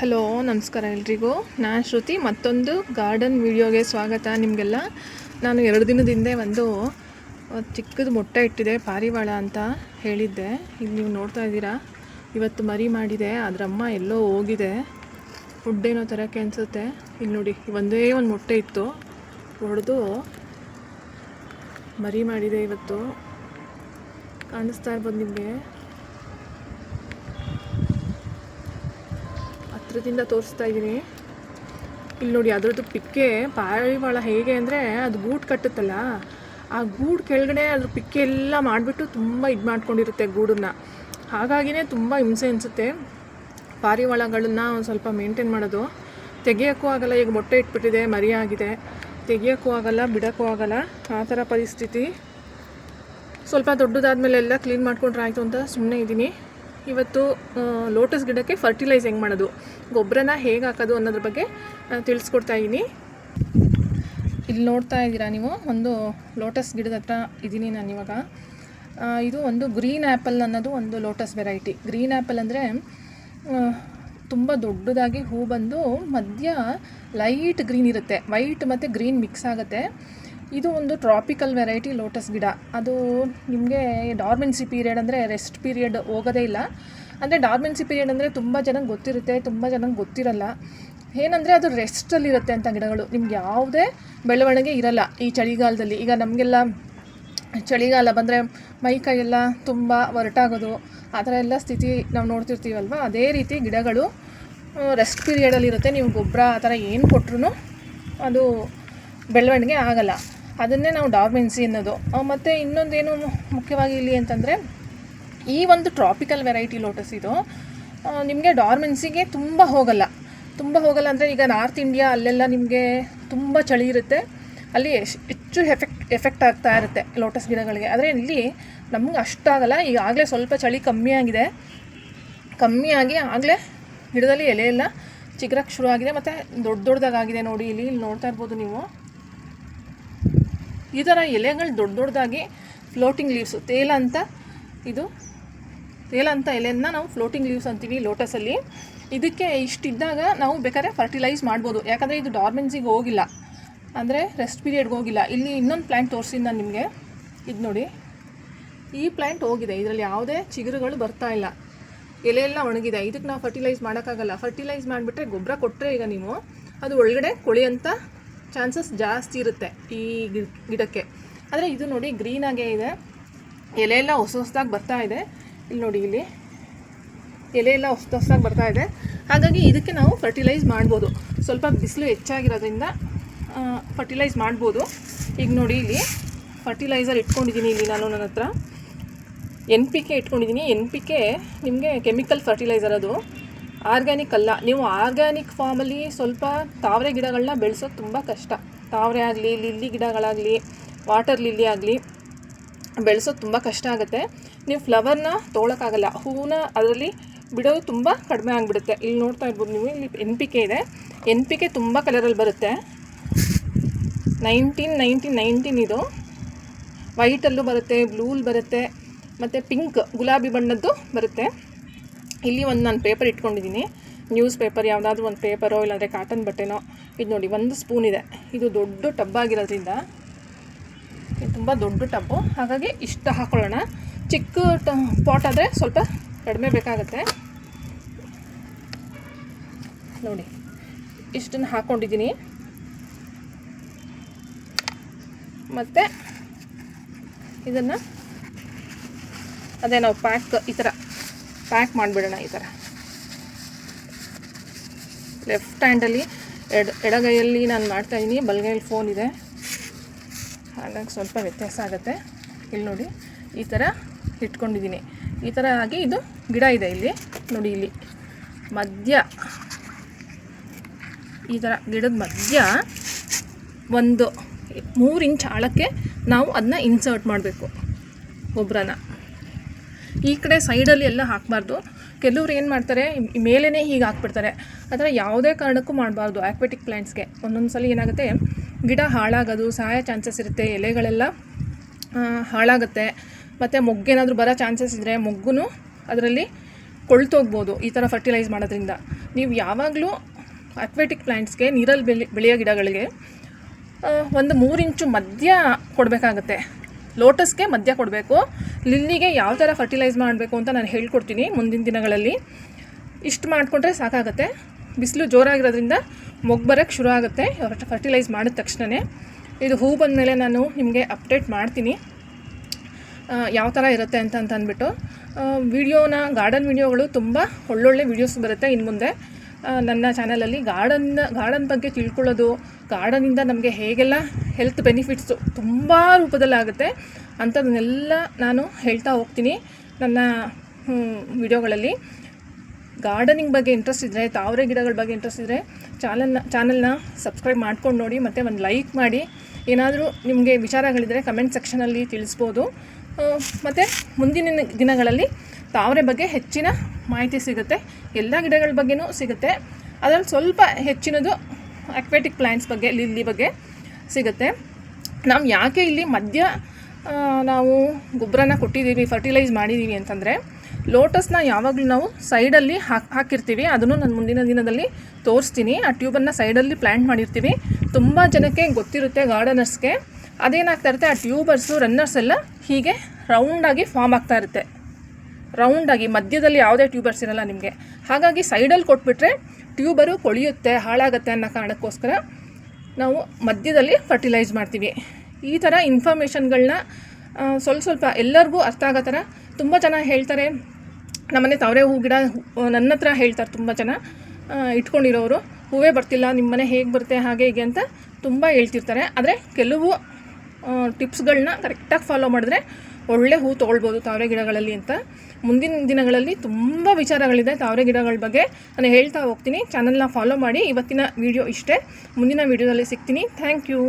Hello ನಮಸ್ಕಾರ ಎಲ್ರಿಗೂ. ನಾನು ಶ್ರುತಿ. ಮತ್ತೊಂದು ಗಾರ್ಡನ್ ವಿಡಿಯೋಗೆ ಸ್ವಾಗತ ನಿಮಗೆಲ್ಲ. ನಾನು 2 ದಿನದ ಹಿಂದೆ ಒಂದು ಚಿಕ್ಕದು ಮೊಟ್ಟೆ ಇಟ್ಟಿದೆ, ಪಾರಿವಾಳ ಅಂತ ಹೇಳಿದ್ದೆ. ಇಲ್ಲಿ ನೀವು ನೋಡ್ತಾ ಇದ್ದೀರಾ, ಇವತ್ತು ಮರಿ ಮಾಡಿದೆ. ಅದರಮ್ಮ ಎಲ್ಲೋ ಹೋಗಿದೆ, ಫುಡ್ಡೇನೋ ತರೋಕ್ಕೆ ಅನಿಸುತ್ತೆ. ಇಲ್ಲಿ ನೋಡಿ, ಒಂದೇ ಒಂದು ಮೊಟ್ಟೆ ಇತ್ತು, ಹೊಡೆದು ಮರಿ ಮಾಡಿದೆ ಇವತ್ತು. ಕಾಣಿಸ್ತಾ ಇರ್ಬೋದು ನಿಮಗೆ, ಹತ್ರದಿಂದ ತೋರಿಸ್ತಾ ಇದ್ದೀನಿ. ಇಲ್ಲಿ ನೋಡಿ, ಅದರದ್ದು ಪಿಕ್ಕೆ ಪಾರಿವಾಳ ಹೇಗೆ ಅಂದರೆ, ಅದು ಗೂಡು ಕಟ್ಟುತ್ತಲ್ಲ, ಆ ಗೂಡು ಕೆಳಗಡೆ ಅದ್ರ ಪಿಕ್ಕೆ ಎಲ್ಲ ಮಾಡಿಬಿಟ್ಟು ತುಂಬ ಇದು ಮಾಡ್ಕೊಂಡಿರುತ್ತೆ ಗೂಡನ್ನು. ಹಾಗಾಗಿನೇ ತುಂಬ ಹಿಂಸೆ ಅನಿಸುತ್ತೆ ಪಾರಿವಾಳಗಳನ್ನ ಒಂದು ಸ್ವಲ್ಪ ಮೇಂಟೈನ್ ಮಾಡೋದು. ತೆಗಿಯೋಕ್ಕೂ ಆಗಲ್ಲ, ಈಗ ಮೊಟ್ಟೆ ಇಟ್ಬಿಟ್ಟಿದೆ, ಮರಿ ಆಗಿದೆ, ತೆಗಿಯೋಕ್ಕೂ ಆಗಲ್ಲ, ಬಿಡೋಕ್ಕೂ ಆಗಲ್ಲ, ಆ ಥರ ಪರಿಸ್ಥಿತಿ. ಸ್ವಲ್ಪ ದೊಡ್ಡದಾದ್ಮೇಲೆ ಎಲ್ಲ ಕ್ಲೀನ್ ಮಾಡ್ಕೊಂಡ್ರೆ ಆಯಿತು ಅಂತ ಸುಮ್ಮನೆ ಇದ್ದೀನಿ. ಇವತ್ತು ಲೋಟಸ್ ಗಿಡಕ್ಕೆ ಫರ್ಟಿಲೈಸ್ ಹೆಂಗೆ ಮಾಡೋದು, ಗೊಬ್ಬರನ ಹೇಗೆ ಹಾಕೋದು ಅನ್ನೋದ್ರ ಬಗ್ಗೆ ತಿಳಿಸ್ಕೊಡ್ತಾ ಇದ್ದೀನಿ. ಇಲ್ಲಿ ನೋಡ್ತಾ ಇದ್ದೀರಾ ನೀವು, ಒಂದು ಲೋಟಸ್ ಗಿಡದ ಹತ್ರ ಇದ್ದೀನಿ ನಾನು ಇವಾಗ. ಇದು ಒಂದು ಗ್ರೀನ್ ಆ್ಯಪಲ್ ಅನ್ನೋದು ಒಂದು ಲೋಟಸ್ ವೆರೈಟಿ. ಗ್ರೀನ್ ಆ್ಯಪಲ್ ಅಂದರೆ ತುಂಬ ದೊಡ್ಡದಾಗಿ ಹೂ ಬಂದು ಮಧ್ಯ ಲೈಟ್ ಗ್ರೀನ್ ಇರುತ್ತೆ, ವೈಟ್ ಮತ್ತು ಗ್ರೀನ್ ಮಿಕ್ಸ್ ಆಗುತ್ತೆ. ಇದು ಒಂದು ಟ್ರಾಪಿಕಲ್ ವೆರೈಟಿ ಲೋಟಸ್ ಗಿಡ. ಅದು ನಿಮಗೆ ಡಾರ್ಮೆನ್ಸಿ ಪೀರಿಯಡ್ ಅಂದರೆ ರೆಸ್ಟ್ ಪೀರಿಯಡ್ ಹೋಗೋದೇ ಇಲ್ಲ. ಅಂದರೆ ಡಾರ್ಮೆನ್ಸಿ ಪೀರಿಯಡ್ ಅಂದರೆ ತುಂಬ ಜನಕ್ಕೆ ಗೊತ್ತಿರುತ್ತೆ, ತುಂಬ ಜನಕ್ಕೆ ಗೊತ್ತಿರಲ್ಲ. ಏನಂದರೆ ಅದು ರೆಸ್ಟಲ್ಲಿರುತ್ತೆ ಅಂತ ಗಿಡಗಳು, ನಿಮ್ಗೆ ಯಾವುದೇ ಬೆಳವಣಿಗೆ ಇರಲ್ಲ ಈ ಚಳಿಗಾಲದಲ್ಲಿ. ಈಗ ನಮಗೆಲ್ಲ ಚಳಿಗಾಲ ಬಂದರೆ ಮೈ ಕೈಯೆಲ್ಲ ತುಂಬ ಹೊರಟಾಗೋದು, ಆ ಥರ ಎಲ್ಲ ಸ್ಥಿತಿ ನಾವು ನೋಡ್ತಿರ್ತೀವಲ್ವ. ಅದೇ ರೀತಿ ಗಿಡಗಳು ರೆಸ್ಟ್ ಪೀರಿಯಡಲ್ಲಿರುತ್ತೆ. ನೀವು ಗೊಬ್ಬರ ಆ ಥರ ಏನು ಕೊಟ್ಟರು ಅದು ಬೆಳವಣಿಗೆ ಆಗಲ್ಲ. ಅದನ್ನೇ ನಾವು ಡಾರ್ಮೆನ್ಸಿ ಅನ್ನೋದು. ಮತ್ತು ಇನ್ನೊಂದೇನು ಮುಖ್ಯವಾಗಿ ಇಲ್ಲಿ ಅಂತಂದರೆ, ಈ ಒಂದು ಟ್ರಾಪಿಕಲ್ ವೆರೈಟಿ ಲೋಟಸ್ ಇದು ನಿಮಗೆ ಡಾರ್ಮೆನ್ಸಿಗೆ ತುಂಬ ಹೋಗಲ್ಲ ಅಂದರೆ, ಈಗ ನಾರ್ತ್ ಇಂಡಿಯಾ ಅಲ್ಲೆಲ್ಲ ನಿಮಗೆ ತುಂಬ ಚಳಿ ಇರುತ್ತೆ, ಅಲ್ಲಿ ಹೆಚ್ಚು ಎಫೆಕ್ಟ್ ಆಗ್ತಾ ಇರುತ್ತೆ ಲೋಟಸ್ ಗಿಡಗಳಿಗೆ. ಆದರೆ ಇಲ್ಲಿ ನಮಗೆ ಅಷ್ಟಾಗಲ್ಲ. ಈಗಾಗಲೇ ಸ್ವಲ್ಪ ಚಳಿ ಕಮ್ಮಿಯಾಗಿ ಆಗಲೇ ಗಿಡದಲ್ಲಿ ಎಲೆ ಎಲ್ಲ ಚಿಗುರಕ್ಕೆ ಶುರುವಾಗಿದೆ, ಮತ್ತು ದೊಡ್ಡದಾಗಿದೆ. ನೋಡಿ, ಇಲ್ಲಿ ನೋಡ್ತಾ ಇರ್ಬೋದು ನೀವು, ಈ ಥರ ಎಲೆಗಳು ದೊಡ್ಡದಾಗಿ ಫ್ಲೋಟಿಂಗ್ ಲೀವ್ಸು, ತೇಲ ಅಂತ ಎಲೆಯನ್ನು ನಾವು ಫ್ಲೋಟಿಂಗ್ ಲೀವ್ಸ್ ಅಂತೀವಿ ಲೋಟಸಲ್ಲಿ. ಇದಕ್ಕೆ ಇಷ್ಟಿದ್ದಾಗ ನಾವು ಬೇಕಾದ್ರೆ ಫರ್ಟಿಲೈಸ್ ಮಾಡ್ಬೋದು, ಯಾಕಂದರೆ ಇದು ಡಾರ್ಮೆನ್ಸಿಗೆ ಹೋಗಿಲ್ಲ, ಅಂದರೆ ರೆಸ್ಟ್ ಪೀರಿಯಡ್ಗೆ ಹೋಗಿಲ್ಲ. ಇಲ್ಲಿ ಇನ್ನೊಂದು ಪ್ಲ್ಯಾಂಟ್ ತೋರಿಸಿದ್ದು ನಾನು ನಿಮಗೆ, ಇದು ನೋಡಿ, ಈ ಪ್ಲ್ಯಾಂಟ್ ಹೋಗಿದೆ, ಇದರಲ್ಲಿ ಯಾವುದೇ ಚಿಗುರುಗಳು ಬರ್ತಾ ಇಲ್ಲ, ಎಲೆ ಎಲ್ಲ ಒಣಗಿದೆ. ಇದಕ್ಕೆ ನಾವು ಫರ್ಟಿಲೈಸ್ ಮಾಡೋಕ್ಕಾಗಲ್ಲ. ಫರ್ಟಿಲೈಸ್ ಮಾಡಿಬಿಟ್ರೆ, ಗೊಬ್ಬರ ಕೊಟ್ಟರೆ ಈಗ ನೀವು, ಅದು ಒಳಗಡೆ ಕೊಳೆಯಂಥ ಚಾನ್ಸಸ್ ಜಾಸ್ತಿ ಇರುತ್ತೆ ಈ ಗಿಡಕ್ಕೆ. ಆದರೆ ಇದು ನೋಡಿ, ಗ್ರೀನಾಗೇ ಇದೆ, ಎಲೆ ಎಲ್ಲ ಹೊಸದಾಗಿ ಬರ್ತಾ ಇದೆ. ಇಲ್ಲಿ ನೋಡಿ, ಇಲ್ಲಿ ಎಲೆ ಎಲ್ಲ ಹೊಸದಾಗಿ ಬರ್ತಾ ಇದೆ. ಹಾಗಾಗಿ ಇದಕ್ಕೆ ನಾವು ಫರ್ಟಿಲೈಸ್ ಮಾಡ್ಬೋದು. ಸ್ವಲ್ಪ ಬಿಸಿಲು ಹೆಚ್ಚಾಗಿರೋದ್ರಿಂದ ಫರ್ಟಿಲೈಸ್ ಮಾಡ್ಬೋದು. ಈಗ ನೋಡಿ, ಇಲ್ಲಿ ಫರ್ಟಿಲೈಸರ್ ಇಟ್ಕೊಂಡಿದ್ದೀನಿ. ಇಲ್ಲಿ ನಾನು ನನ್ನ ಹತ್ರ NPK ಇಟ್ಕೊಂಡಿದ್ದೀನಿ. NPK ನಿಮಗೆ ಕೆಮಿಕಲ್ ಫರ್ಟಿಲೈಸರ್, ಅದು ಆರ್ಗ್ಯಾನಿಕ್ ಅಲ್ಲ. ನೀವು ಆರ್ಗ್ಯಾನಿಕ್ ಫಾರ್ಮಲ್ಲಿ ಸ್ವಲ್ಪ ತಾವರೆ ಗಿಡಗಳನ್ನ ಬೆಳೆಸೋದು ತುಂಬ ಕಷ್ಟ. ತಾವರೆ ಆಗಲಿ, ಲಿಲ್ಲಿ ಗಿಡಗಳಾಗಲಿ, ವಾಟರ್ ಲಿಲ್ಲಿ ಆಗಲಿ ಬೆಳೆಸೋದು ತುಂಬ ಕಷ್ಟ ಆಗುತ್ತೆ. ನೀವು ಫ್ಲವರ್ನ ತೊಗೊಳಕ್ಕಾಗಲ್ಲ, ಹೂವನ್ನ ಅದರಲ್ಲಿ ಬಿಡೋದು ತುಂಬ ಕಡಿಮೆ ಆಗಿಬಿಡುತ್ತೆ. ಇಲ್ಲಿ ನೋಡ್ತಾ ಇರ್ಬೋದು ನೀವು, ಇಲ್ಲಿ NPK ಇದೆ. NPK ತುಂಬ ಕಲರಲ್ಲಿ ಬರುತ್ತೆ. 19 ಇದು ವೈಟಲ್ಲೂ ಬರುತ್ತೆ, ಬ್ಲೂಲ್ ಬರುತ್ತೆ, ಮತ್ತು ಪಿಂಕ್ ಗುಲಾಬಿ ಬಣ್ಣದ್ದು ಬರುತ್ತೆ. ಇಲ್ಲಿ ಒಂದು ನಾನು ಪೇಪರ್ ಇಟ್ಕೊಂಡಿದ್ದೀನಿ, ನ್ಯೂಸ್ ಪೇಪರ್, ಯಾವುದಾದ್ರೂ ಒಂದು ಪೇಪರೋ ಇಲ್ಲಾಂದರೆ ಕಾಟನ್ ಬಟ್ಟೆನೋ. ಇದು ನೋಡಿ, 1 ಸ್ಪೂನ್ ಇದೆ. ಇದು ದೊಡ್ಡ ಟಬ್ ಆಗಿರೋದ್ರಿಂದ, ಇದು ತುಂಬ ದೊಡ್ಡ ಟಬ್ಬು, ಹಾಗಾಗಿ ಇಷ್ಟ ಹಾಕ್ಕೊಳ್ಳೋಣ. ಚಿಕ್ಕ ಪಾಟ್ ಆದರೆ ಸ್ವಲ್ಪ ಕಡಿಮೆ ಬೇಕಾಗುತ್ತೆ. ನೋಡಿ, ಇಷ್ಟನ್ನು ಹಾಕ್ಕೊಂಡಿದ್ದೀನಿ. ಮತ್ತು ಇದನ್ನು ಅದೇ ನಾವು ಈ ಥರ ಪ್ಯಾಕ್ ಮಾಡಿಬಿಡೋಣ. ಈ ಥರ ಲೆಫ್ಟ್ ಹ್ಯಾಂಡಲ್ಲಿ ಎಡಗೈಯಲ್ಲಿ ನಾನು ಮಾಡ್ತಾಯಿದ್ದೀನಿ, ಬಲಗೈಯಲ್ಲಿ ಫೋನ್ ಇದೆ, ಹಾಗಾಗಿ ಸ್ವಲ್ಪ ವ್ಯತ್ಯಾಸ ಆಗುತ್ತೆ. ಇಲ್ಲಿ ನೋಡಿ, ಈ ಥರ ಇಟ್ಕೊಂಡಿದ್ದೀನಿ. ಈ ಥರ ಆಗಿ ಇದು ಗಿಡ ಇದೆ. ಇಲ್ಲಿ ನೋಡಿ, ಇಲ್ಲಿ ಮಧ್ಯ, ಈ ಥರ ಗಿಡದ ಮಧ್ಯ ಒಂದು 3 ಇಂಚ್ ಆಳಕ್ಕೆ ನಾವು ಅದನ್ನ ಇನ್ಸರ್ಟ್ ಮಾಡಬೇಕು ಗೊಬ್ಬರನ. ಈ ಕಡೆ ಸೈಡಲ್ಲಿ ಎಲ್ಲ ಹಾಕಬಾರ್ದು. ಕೆಲವ್ರು ಏನು ಮಾಡ್ತಾರೆ, ಮೇಲೇ ಹೀಗೆ ಹಾಕ್ಬಿಡ್ತಾರೆ. ಆ ಥರ ಯಾವುದೇ ಕಾರಣಕ್ಕೂ ಮಾಡಬಾರ್ದು ಆಕ್ವೆಟಿಕ್ ಪ್ಲ್ಯಾಂಟ್ಸ್ಗೆ. ಒಂದೊಂದು ಸಲ ಏನಾಗುತ್ತೆ, ಗಿಡ ಹಾಳಾಗೋದು, ಸಾಯೋ ಚಾನ್ಸಸ್ ಇರುತ್ತೆ, ಎಲೆಗಳೆಲ್ಲ ಹಾಳಾಗುತ್ತೆ. ಮತ್ತು ಮೊಗ್ಗೇನಾದರೂ ಬರೋ ಚಾನ್ಸಸ್ ಇದ್ದರೆ ಮೊಗ್ಗು ಅದರಲ್ಲಿ ಕೊಳ್ತೋಗ್ಬೋದು ಈ ಥರ ಫರ್ಟಿಲೈಸ್ ಮಾಡೋದ್ರಿಂದ. ನೀವು ಯಾವಾಗಲೂ ಅಕ್ವೆಟಿಕ್ ಪ್ಲ್ಯಾಂಟ್ಸ್ಗೆ ನೀರಲ್ಲಿ ಬೆಳೆಯೋ ಗಿಡಗಳಿಗೆ ಒಂದು 3 ಇಂಚು ಮಧ್ಯ ಕೊಡಬೇಕಾಗತ್ತೆ. ಲೋಟಸ್ಗೆ ಮಧ್ಯ ಕೊಡಬೇಕು. ಲಿಲ್ಲಿಗೆ ಯಾವ ಥರ ಫರ್ಟಿಲೈಸ್ ಮಾಡಬೇಕು ಅಂತ ನಾನು ಹೇಳ್ಕೊಡ್ತೀನಿ ಮುಂದಿನ ದಿನಗಳಲ್ಲಿ. ಇಷ್ಟು ಮಾಡಿಕೊಂಡ್ರೆ ಸಾಕಾಗುತ್ತೆ. ಬಿಸಿಲು ಜೋರಾಗಿರೋದ್ರಿಂದ ಮೊಗ್ಗು ಬರೋಕ್ಕೆ ಶುರು ಆಗುತ್ತೆ ಫರ್ಟಿಲೈಸ್ ಮಾಡಿದ ತಕ್ಷಣವೇ. ಇದು ಹೂ ಬಂದಮೇಲೆ ನಾನು ನಿಮಗೆ ಅಪ್ಡೇಟ್ ಮಾಡ್ತೀನಿ ಯಾವ ಥರ ಇರುತ್ತೆ ಅಂತ ಅಂದ್ಬಿಟ್ಟು. ಗಾರ್ಡನ್ ವೀಡಿಯೋಗಳು ತುಂಬ ಒಳ್ಳೊಳ್ಳೆ ವೀಡಿಯೋಸ್ ಬರುತ್ತೆ ಇನ್ನು ಮುಂದೆ ನನ್ನ ಚಾನಲಲ್ಲಿ. ಗಾರ್ಡನ್ ಬಗ್ಗೆ ತಿಳ್ಕೊಳ್ಳೋದು, ಗಾರ್ಡನಿಂದ ನಮಗೆ ಹೇಗೆಲ್ಲ ಹೆಲ್ತ್ ಬೆನಿಫಿಟ್ಸು ತುಂಬ ರೂಪದಲ್ಲಾಗುತ್ತೆ ಅಂಥದನ್ನೆಲ್ಲ ನಾನು ಹೇಳ್ತಾ ಹೋಗ್ತೀನಿ ನನ್ನ ವಿಡಿಯೋಗಳಲ್ಲಿ. ಗಾರ್ಡನಿಂಗ್ ಬಗ್ಗೆ ಇಂಟ್ರೆಸ್ಟ್ ಇದ್ದರೆ, ತಾವರೆ ಗಿಡಗಳ ಬಗ್ಗೆ ಇಂಟ್ರೆಸ್ಟ್ ಇದ್ದರೆ ಚಾನಲ್ನ ಸಬ್ಸ್ಕ್ರೈಬ್ ಮಾಡ್ಕೊಂಡು ನೋಡಿ, ಮತ್ತು ಒಂದು ಲೈಕ್ ಮಾಡಿ. ಏನಾದರೂ ನಿಮಗೆ ವಿಚಾರಗಳಿದ್ದರೆ ಕಮೆಂಟ್ ಸೆಕ್ಷನಲ್ಲಿ ತಿಳಿಸ್ಬೋದು. ಮತ್ತು ಮುಂದಿನ ದಿನಗಳಲ್ಲಿ ತಾವರೆ ಬಗ್ಗೆ ಹೆಚ್ಚಿನ ಮಾಹಿತಿ ಸಿಗುತ್ತೆ. ಎಲ್ಲ ಗಿಡಗಳ ಬಗ್ಗೆನೂ ಸಿಗುತ್ತೆ. ಅದರಲ್ಲಿ ಸ್ವಲ್ಪ ಹೆಚ್ಚಿನದು ಅಕ್ವೆಟಿಕ್ ಪ್ಲ್ಯಾಂಟ್ಸ್ ಬಗ್ಗೆ, ಲಿಲ್ಲಿ ಬಗ್ಗೆ ಸಿಗುತ್ತೆ. ನಾವು ಯಾಕೆ ಇಲ್ಲಿ ಮಧ್ಯ ನಾವು ಗೊಬ್ಬರನ ಕೊಟ್ಟಿದ್ದೀವಿ, ಫರ್ಟಿಲೈಸ್ ಮಾಡಿದ್ದೀವಿ ಅಂತಂದರೆ, ಲೋಟಸ್ನ ಯಾವಾಗಲೂ ನಾವು ಸೈಡಲ್ಲಿ ಹಾಕಿರ್ತೀವಿ. ಅದನ್ನು ನಾನು ಮುಂದಿನ ದಿನದಲ್ಲಿ ತೋರಿಸ್ತೀನಿ. ಆ ಟ್ಯೂಬನ್ನು ಸೈಡಲ್ಲಿ ಪ್ಲ್ಯಾಂಟ್ ಮಾಡಿರ್ತೀವಿ. ತುಂಬ ಜನಕ್ಕೆ ಗೊತ್ತಿರುತ್ತೆ ಗಾರ್ಡನರ್ಸ್ಗೆ. ಅದೇನಾಗ್ತಾ ಇರುತ್ತೆ, ಆ ಟ್ಯೂಬರ್ಸು ರನ್ನರ್ಸ್ ಎಲ್ಲ ಹೀಗೆ ರೌಂಡಾಗಿ ಫಾರ್ಮ್ ಆಗ್ತಾ ಇರುತ್ತೆ. ರೌಂಡಾಗಿ ಮಧ್ಯದಲ್ಲಿ ಯಾವುದೇ ಟ್ಯೂಬರ್ಸ್ ಇರಲ್ಲ ನಿಮಗೆ. ಹಾಗಾಗಿ ಸೈಡಲ್ಲಿ ಕೊಟ್ಬಿಟ್ರೆ ಟ್ಯೂಬರು ಕೊಳೆಯುತ್ತೆ, ಹಾಳಾಗುತ್ತೆ ಅನ್ನೋ ಕಾರಣಕ್ಕೋಸ್ಕರ ನಾವು ಮಧ್ಯದಲ್ಲಿ ಫರ್ಟಿಲೈಸ್ ಮಾಡ್ತೀವಿ. ಈ ಥರ ಇನ್ಫಾರ್ಮೇಷನ್ಗಳನ್ನ ಸ್ವಲ್ಪ ಎಲ್ಲರಿಗೂ ಅರ್ಥ ಆಗೋ ಥರ ತುಂಬ ಜನ ಹೇಳ್ತಾರೆ. ನಮ್ಮನೆ ತಾವರೆ ಹೂ ಗಿಡ ನನ್ನ ಹತ್ರ ಹೇಳ್ತಾರೆ ತುಂಬ ಜನ ಇಟ್ಕೊಂಡಿರೋರು, ಹೂವೇ ಬರ್ತಿಲ್ಲ, ನಿಮ್ಮ ಮನೆ ಹೇಗೆ ಬರುತ್ತೆ ಹಾಗೆ ಹೀಗೆ ಅಂತ ತುಂಬ ಹೇಳ್ತಿರ್ತಾರೆ. ಆದರೆ ಕೆಲವು ಟಿಪ್ಸ್ಗಳನ್ನ ಕರೆಕ್ಟಾಗಿ ಫಾಲೋ ಮಾಡಿದ್ರೆ ಒಳ್ಳೆ ಹೂ ತೊಗೊಳ್ಬೋದು ತಾವರೆ ಗಿಡಗಳಲ್ಲಿ ಅಂತ. ಮುಂದಿನ ದಿನಗಳಲ್ಲಿ ತುಂಬ ವಿಚಾರಗಳಿದೆ ತಾವರೆ ಗಿಡಗಳ ಬಗ್ಗೆ, ನಾನು ಹೇಳ್ತಾ ಹೋಗ್ತೀನಿ. ಚಾನಲ್ನ ಫಾಲೋ ಮಾಡಿ. ಇವತ್ತಿನ ವಿಡಿಯೋ ಇಷ್ಟೇ. ಮುಂದಿನ ವಿಡಿಯೋದಲ್ಲಿ ಸಿಗ್ತೀನಿ. Thank you.